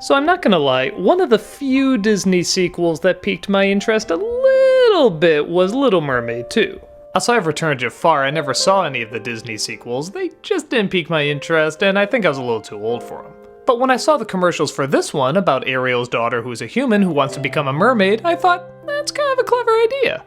So I'm not gonna lie, one of the few Disney sequels that piqued my interest a little bit was Little Mermaid 2. Outside of Return of Jafar, I never saw any of the Disney sequels. They just didn't pique my interest, and I think I was a little too old for them. But when I saw the commercials for this one about Ariel's daughter who's a human who wants to become a mermaid, I thought, that's kind of a clever idea.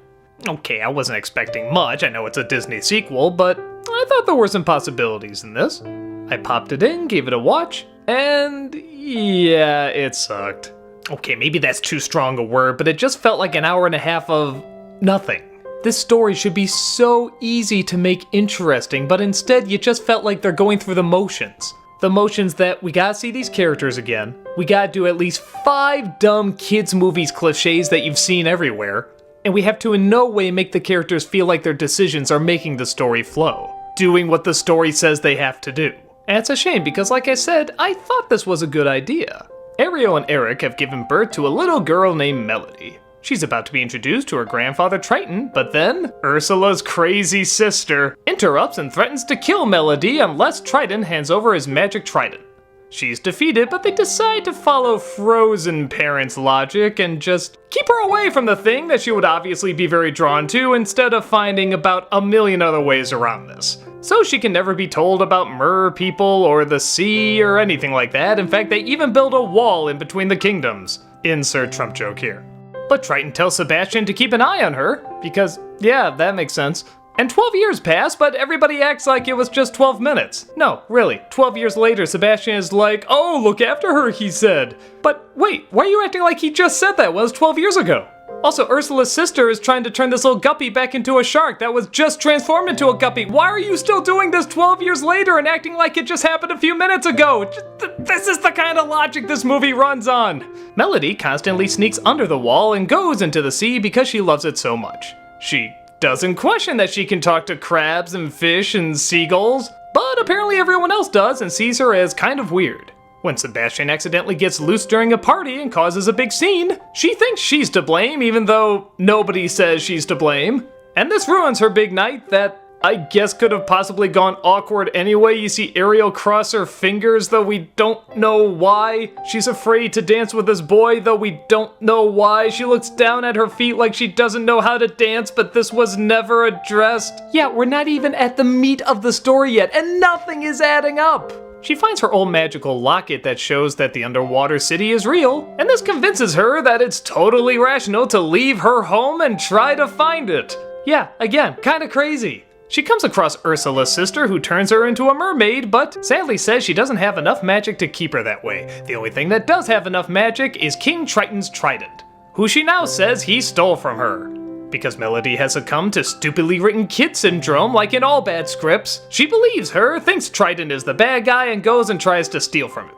Okay, I wasn't expecting much, I know it's a Disney sequel, but I thought there were some possibilities in this. I popped it in, gave it a watch, and yeah, it sucked. Okay, maybe that's too strong a word, but it just felt like an hour and a half of nothing. This story should be so easy to make interesting, but instead you just felt like they're going through the motions. The motions that we gotta see these characters again, we gotta do at least 5 dumb kids movies cliches that you've seen everywhere, and we have to in no way make the characters feel like their decisions are making the story flow, doing what the story says they have to do. And it's a shame because like I said, I thought this was a good idea. Ariel and Eric have given birth to a little girl named Melody. She's about to be introduced to her grandfather Triton, but then Ursula's crazy sister interrupts and threatens to kill Melody unless Triton hands over his magic trident. She's defeated, but they decide to follow Frozen parents' logic and just keep her away from the thing that she would obviously be very drawn to instead of finding about a million other ways around this. So she can never be told about mer people or the sea or anything like that. In fact, they even build a wall in between the kingdoms. Insert Trump joke here. But Triton tells Sebastian to keep an eye on her, because, yeah, that makes sense. And 12 years pass, but everybody acts like it was just 12 minutes. No, really, 12 years later, Sebastian is like, oh, look after her, he said. But wait, why are you acting like he just said that? Well, it was 12 years ago. Also, Ursula's sister is trying to turn this little guppy back into a shark that was just transformed into a guppy. Why are you still doing this 12 years later and acting like it just happened a few minutes ago? This is the kind of logic this movie runs on. Melody constantly sneaks under the wall and goes into the sea because she loves it so much. She doesn't question that she can talk to crabs and fish and seagulls, but apparently everyone else does and sees her as kind of weird. When Sebastian accidentally gets loose during a party and causes a big scene, she thinks she's to blame even though nobody says she's to blame. And this ruins her big night that I guess could have possibly gone awkward anyway. You see Ariel cross her fingers, though we don't know why. She's afraid to dance with this boy, though we don't know why. She looks down at her feet like she doesn't know how to dance, but this was never addressed. Yeah, we're not even at the meat of the story yet, and nothing is adding up. She finds her old magical locket that shows that the underwater city is real, and this convinces her that it's totally rational to leave her home and try to find it. Yeah, again, kinda crazy. She comes across Ursula's sister who turns her into a mermaid, but sadly says she doesn't have enough magic to keep her that way. The only thing that does have enough magic is King Triton's trident, who she now says he stole from her. Because Melody has succumbed to stupidly written kid syndrome like in all bad scripts, she believes her, thinks Triton is the bad guy, and goes and tries to steal from him.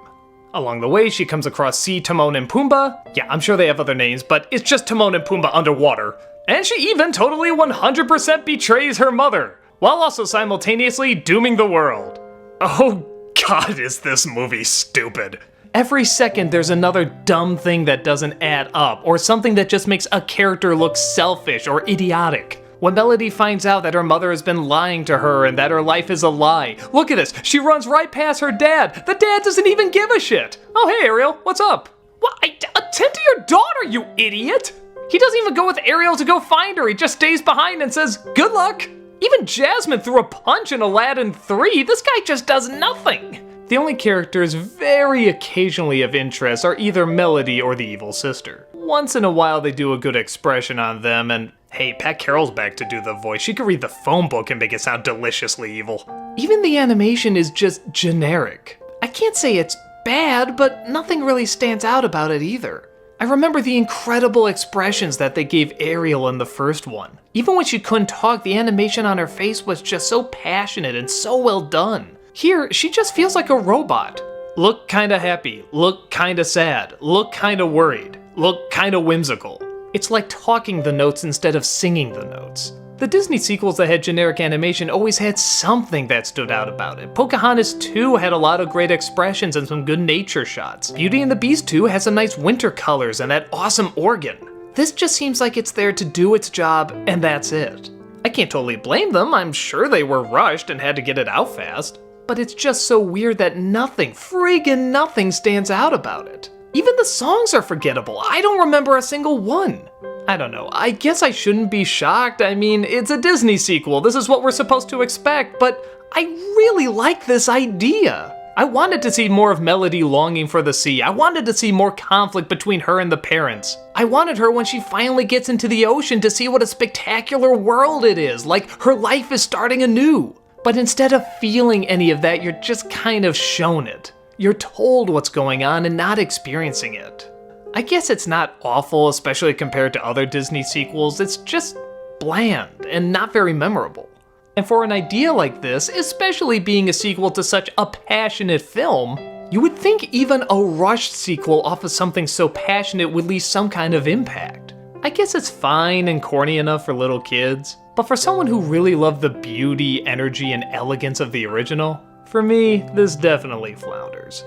Along the way, she comes across Sea Timon and Pumbaa. Yeah, I'm sure they have other names, but it's just Timon and Pumbaa underwater. And she even totally 100% betrays her mother, while also simultaneously dooming the world. Oh god, is this movie stupid. Every second there's another dumb thing that doesn't add up, or something that just makes a character look selfish or idiotic. When Melody finds out that her mother has been lying to her and that her life is a lie, look at this, she runs right past her dad. The dad doesn't even give a shit. Oh hey Ariel, what's up? What? Attend to your daughter, you idiot! He doesn't even go with Ariel to go find her, he just stays behind and says, good luck! Even Jasmine threw a punch in Aladdin 3, this guy just does nothing! The only characters very occasionally of interest are either Melody or the evil sister. Once in a while they do a good expression on them, and hey, Pat Carroll's back to do the voice. She could read the phone book and make it sound deliciously evil. Even the animation is just generic. I can't say it's bad, but nothing really stands out about it either. I remember the incredible expressions that they gave Ariel in the first one. Even when she couldn't talk, the animation on her face was just so passionate and so well done. Here, she just feels like a robot. Look kinda happy, look kinda sad, look kinda worried, look kinda whimsical. It's like talking the notes instead of singing the notes. The Disney sequels that had generic animation always had something that stood out about it. Pocahontas 2 had a lot of great expressions and some good nature shots. Beauty and the Beast 2 has some nice winter colors and that awesome organ. This just seems like it's there to do its job, and that's it. I can't totally blame them, I'm sure they were rushed and had to get it out fast. But it's just so weird that nothing, friggin' nothing stands out about it. Even the songs are forgettable. I don't remember a single one. I don't know, I guess I shouldn't be shocked. I mean, it's a Disney sequel. This is what we're supposed to expect, but I really like this idea. I wanted to see more of Melody longing for the sea. I wanted to see more conflict between her and the parents. I wanted her, when she finally gets into the ocean, to see what a spectacular world it is, like her life is starting anew. But instead of feeling any of that, you're just kind of shown it. You're told what's going on and not experiencing it. I guess it's not awful, especially compared to other Disney sequels. It's just bland and not very memorable. And for an idea like this, especially being a sequel to such a passionate film, you would think even a rushed sequel off of something so passionate would leave some kind of impact. I guess it's fine and corny enough for little kids, but for someone who really loved the beauty, energy, and elegance of the original, for me, this definitely flounders.